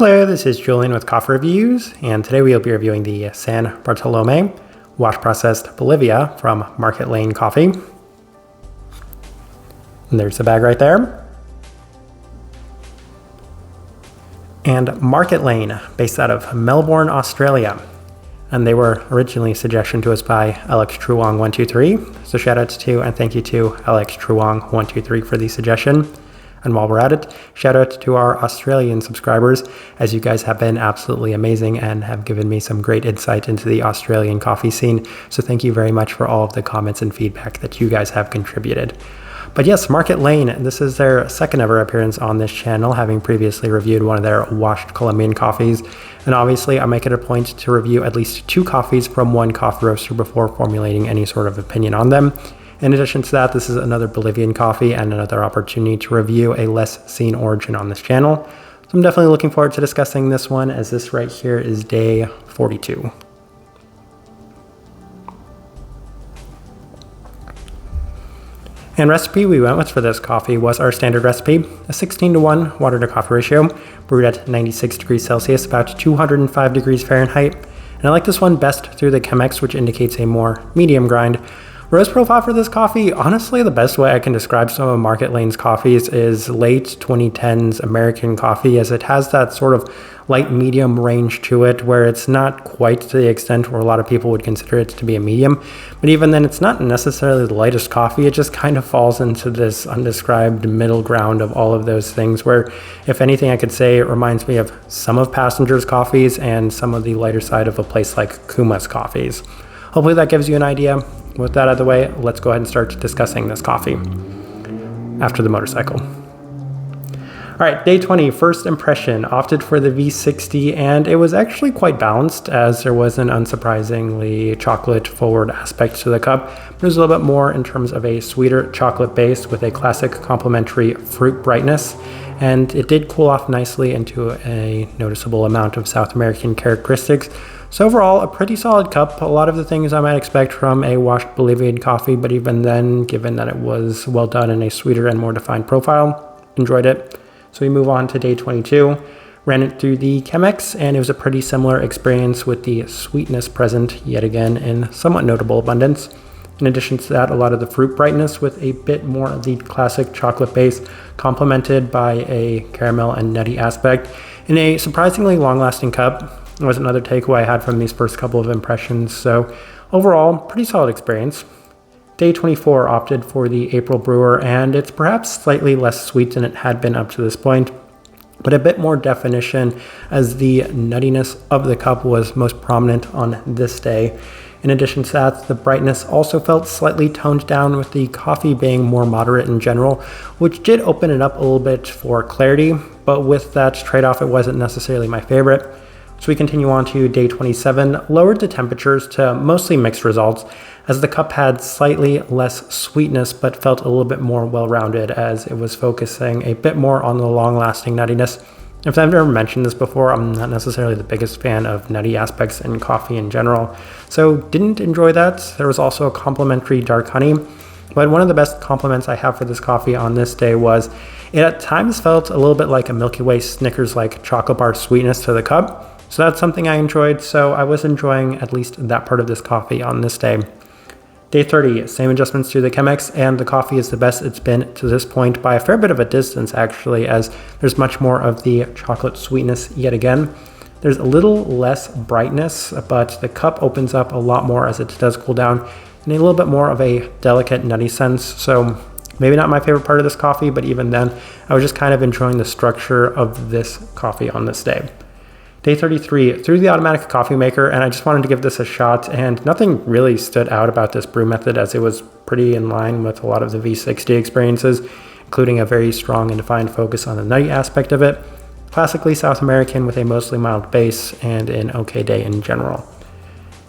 Hello, this is Julian with Coffee Reviews, and today we'll be reviewing the San Bartolomé wash processed Bolivia from Market Lane Coffee. And there's the bag right there. And Market Lane, based out of Melbourne, Australia. And they were originally suggested to us by Alex Truong123. So shout out to and thank you to Alex Truong123 for the suggestion. And while we're at it, shout out to our Australian subscribers, as you guys have been absolutely amazing and have given me some great insight into the Australian coffee scene. So thank you very much for all of the comments and feedback that you guys have contributed. But yes, Market Lane, this is their second ever appearance on this channel, having previously reviewed one of their washed Colombian coffees. And obviously I make it a point to review at least 2 coffees from one coffee roaster before formulating any sort of opinion on them. In addition to that, this is another Bolivian coffee and another opportunity to review a less seen origin on this channel. So I'm definitely looking forward to discussing this one, as this right here is day 42. And recipe we went with for this coffee was our standard recipe, a 16:1 water to coffee ratio, brewed at 96 degrees Celsius, about 205 degrees Fahrenheit. And I like this one best through the Chemex, which indicates a more medium grind. Roast profile for this coffee, honestly, the best way I can describe some of Market Lane's coffees is late 2010s American coffee, as it has that sort of light medium range to it, where it's not quite to the extent where a lot of people would consider it to be a medium. But even then, it's not necessarily the lightest coffee. It just kind of falls into this undescribed middle ground of all of those things, where if anything I could say, it reminds me of some of Passenger's coffees and some of the lighter side of a place like Kuma's coffees. Hopefully that gives you an idea. With that out of the way, let's go ahead and start discussing this coffee after the motorcycle. All right, day 20, first impression, opted for the V60, and it was actually quite balanced, as there was an unsurprisingly chocolate forward aspect to the cup. There's a little bit more in terms of a sweeter chocolate base with a classic complementary fruit brightness, and it did cool off nicely into a noticeable amount of South American characteristics. So overall, a pretty solid cup. A lot of the things I might expect from a washed Bolivian coffee, but even then, given that it was well done in a sweeter and more defined profile, enjoyed it. So we move on to day 22. Ran it through the Chemex, and it was a pretty similar experience with the sweetness present yet again in somewhat notable abundance. In addition to that, a lot of the fruit brightness with a bit more of the classic chocolate base, complemented by a caramel and nutty aspect in a surprisingly long-lasting cup. Was another takeaway I had from these first couple of impressions. So overall, pretty solid experience. Day 24 opted for the April brewer, and it's perhaps slightly less sweet than it had been up to this point, but a bit more definition, as the nuttiness of the cup was most prominent on this day. In addition to that, the brightness also felt slightly toned down, with the coffee being more moderate in general, which did open it up a little bit for clarity, but with that trade-off, it wasn't necessarily my favorite. So we continue on to day 27, lowered the temperatures to mostly mixed results, as the cup had slightly less sweetness but felt a little bit more well-rounded, as it was focusing a bit more on the long-lasting nuttiness. If I've never mentioned this before, I'm not necessarily the biggest fan of nutty aspects in coffee in general, so didn't enjoy that. There was also a complimentary dark honey, but one of the best compliments I have for this coffee on this day was it at times felt a little bit like a Milky Way Snickers-like chocolate bar sweetness to the cup. So that's something I enjoyed, so I was enjoying at least that part of this coffee on this day. Day 30, same adjustments to the Chemex, and the coffee is the best it's been to this point by a fair bit of a distance, actually, as there's much more of the chocolate sweetness yet again. There's a little less brightness, but the cup opens up a lot more as it does cool down, and a little bit more of a delicate nutty sense. So maybe not my favorite part of this coffee, but even then, I was just kind of enjoying the structure of this coffee on this day. Day 33, through the automatic coffee maker, and I just wanted to give this a shot, and nothing really stood out about this brew method, as it was pretty in line with a lot of the V60 experiences, including a very strong and defined focus on the nutty aspect of it, classically South American with a mostly mild base, and an okay day in general.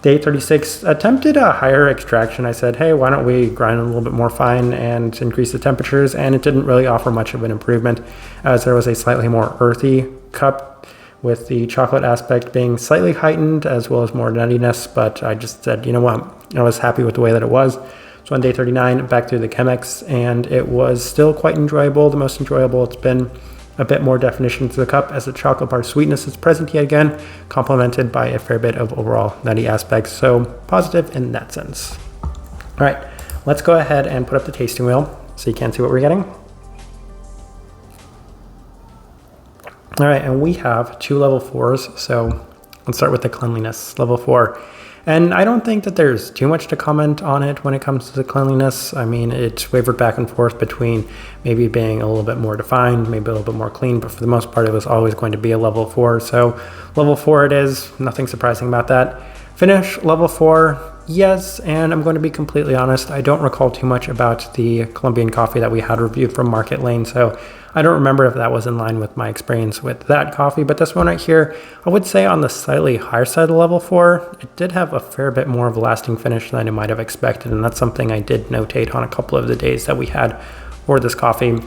Day 36, attempted a higher extraction. I said, hey, why don't we grind a little bit more fine and increase the temperatures, and it didn't really offer much of an improvement, as there was a slightly more earthy cup, with the chocolate aspect being slightly heightened as well as more nuttiness, but I just said, you know what, I was happy with the way that it was. So on day 39, back through the Chemex, and it was still quite enjoyable, the most enjoyable it's been. A bit more definition to the cup as the chocolate bar sweetness is present yet again, complemented by a fair bit of overall nutty aspects, so positive in that sense. All right, let's go ahead and put up the tasting wheel so you can see what we're getting. All right, and we have 2 level 4s, so let's start with the cleanliness, level 4. And I don't think that there's too much to comment on it when it comes to the cleanliness. I mean, it wavered back and forth between maybe being a little bit more defined, maybe a little bit more clean, but for the most part, it was always going to be a level 4. So level 4 it is, nothing surprising about that. Finish, level 4, yes, and I'm going to be completely honest, I don't recall too much about the Colombian coffee that we had reviewed from Market Lane, so I don't remember if that was in line with my experience with that coffee, but this one right here, I would say on the slightly higher side of level 4, it did have a fair bit more of a lasting finish than I might have expected, and that's something I did notate on a couple of the days that we had for this coffee.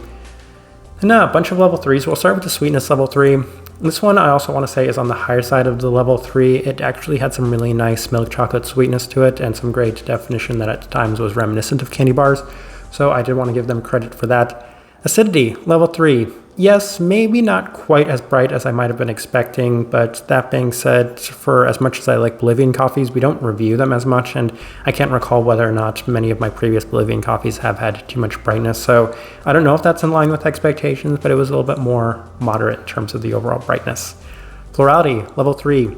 And a bunch of level 3s. We'll start with the sweetness level 3. This one I also want to say is on the higher side of the level 3. It actually had some really nice milk chocolate sweetness to it and some great definition that at times was reminiscent of candy bars, so I did want to give them credit for that. Acidity, level 3. Yes, maybe not quite as bright as I might have been expecting, but that being said, for as much as I like Bolivian coffees, we don't review them as much, and I can't recall whether or not many of my previous Bolivian coffees have had too much brightness, so I don't know if that's in line with expectations, but it was a little bit more moderate in terms of the overall brightness. Florality, level 3.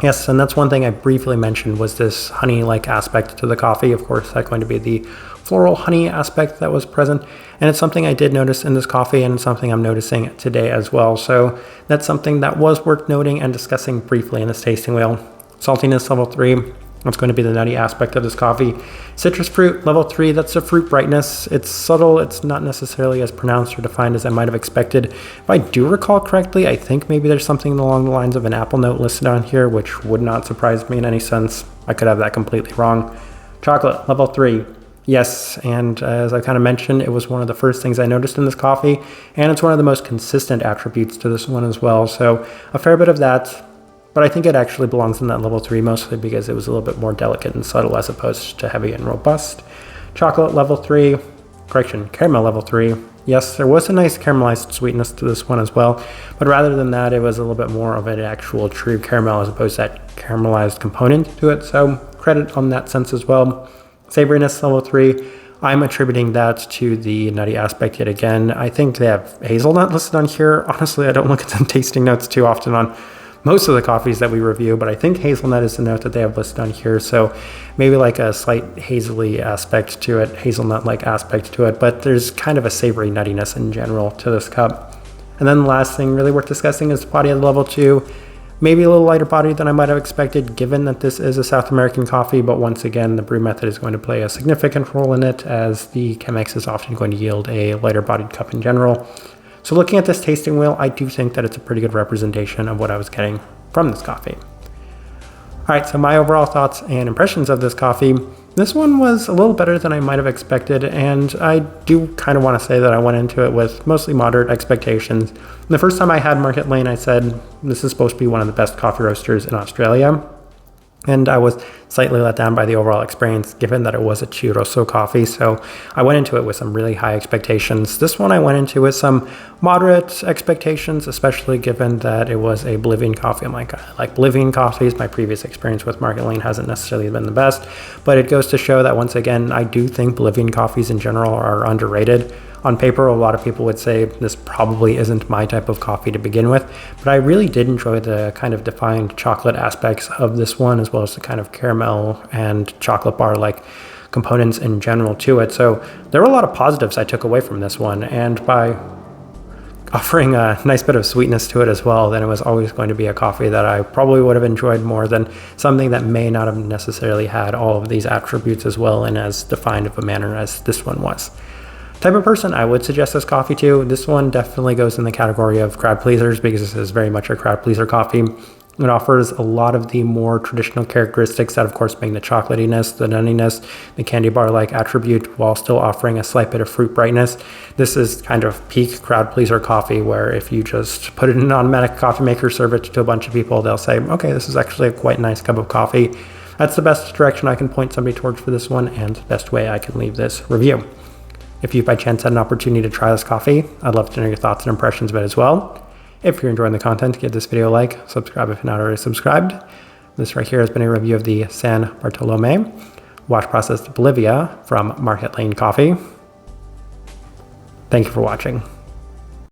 Yes, and that's one thing I briefly mentioned was this honey-like aspect to the coffee. Of course, that's going to be the floral honey aspect that was present, and it's something I did notice in this coffee and something I'm noticing today as well. So that's something that was worth noting and discussing briefly in this tasting wheel. Saltiness level 3, that's going to be the nutty aspect of this coffee. Citrus fruit level 3, that's the fruit brightness. It's subtle, it's not necessarily as pronounced or defined as I might have expected. If I do recall correctly, I think maybe there's something along the lines of an apple note listed on here, which would not surprise me in any sense. I could have that completely wrong. Chocolate level 3. Yes, and as I kind of mentioned, it was one of the first things I noticed in this coffee, and it's one of the most consistent attributes to this one as well, so a fair bit of that, but I think it actually belongs in that level 3 mostly because it was a little bit more delicate and subtle as opposed to heavy and robust. Chocolate level 3, caramel level 3. Yes, there was a nice caramelized sweetness to this one as well, but rather than that, it was a little bit more of an actual true caramel as opposed to that caramelized component to it, so credit on that sense as well. Savoriness level 3, I'm attributing that to the nutty aspect yet again. I think they have hazelnut listed on here. Honestly, I don't look at the tasting notes too often on most of the coffees that we review, but I think hazelnut is the note that they have listed on here. So maybe like a slight hazily aspect to it, hazelnut-like aspect to it, but there's kind of a savory nuttiness in general to this cup. And then the last thing really worth discussing is the body of the level 2. Maybe a little lighter body than I might have expected given that this is a South American coffee, but once again, the brew method is going to play a significant role in it as the Chemex is often going to yield a lighter bodied cup in general. So looking at this tasting wheel, I do think that it's a pretty good representation of what I was getting from this coffee. All right, so my overall thoughts and impressions of this coffee. This one was a little better than I might have expected, and I do kind of want to say that I went into it with mostly moderate expectations. The first time I had Market Lane, I said this is supposed to be one of the best coffee roasters in Australia, and I was slightly let down by the overall experience given that it was a churroso coffee, so I went into it with some really high expectations. This one I went into with some moderate expectations, especially given that it was a Bolivian coffee. I'm like, I like Bolivian coffees. My previous experience with Market Lane hasn't necessarily been the best, but it goes to show that once again, I do think Bolivian coffees in general are underrated. On paper, a lot of people would say this probably isn't my type of coffee to begin with, but I really did enjoy the kind of defined chocolate aspects of this one, as well as the kind of caramel and chocolate bar-like components in general to it. So there were a lot of positives I took away from this one, and by offering a nice bit of sweetness to it as well, then it was always going to be a coffee that I probably would have enjoyed more than something that may not have necessarily had all of these attributes as well in as defined of a manner as this one was. Type of person I would suggest this coffee to. This one definitely goes in the category of crowd pleasers because this is very much a crowd pleaser coffee. It offers a lot of the more traditional characteristics, that of course being the chocolatiness, the nuttiness, the candy bar-like attribute, while still offering a slight bit of fruit brightness. This is kind of peak crowd pleaser coffee where if you just put it in an automatic coffee maker, serve it to a bunch of people, they'll say, okay, this is actually a quite nice cup of coffee. That's the best direction I can point somebody towards for this one and the best way I can leave this review. If you by chance had an opportunity to try this coffee, I'd love to know your thoughts and impressions of it as well. If you're enjoying the content, give this video a like, subscribe if you're not already subscribed. This right here has been a review of the San Bartolomé wash processed Bolivia from Market Lane Coffee. Thank you for watching.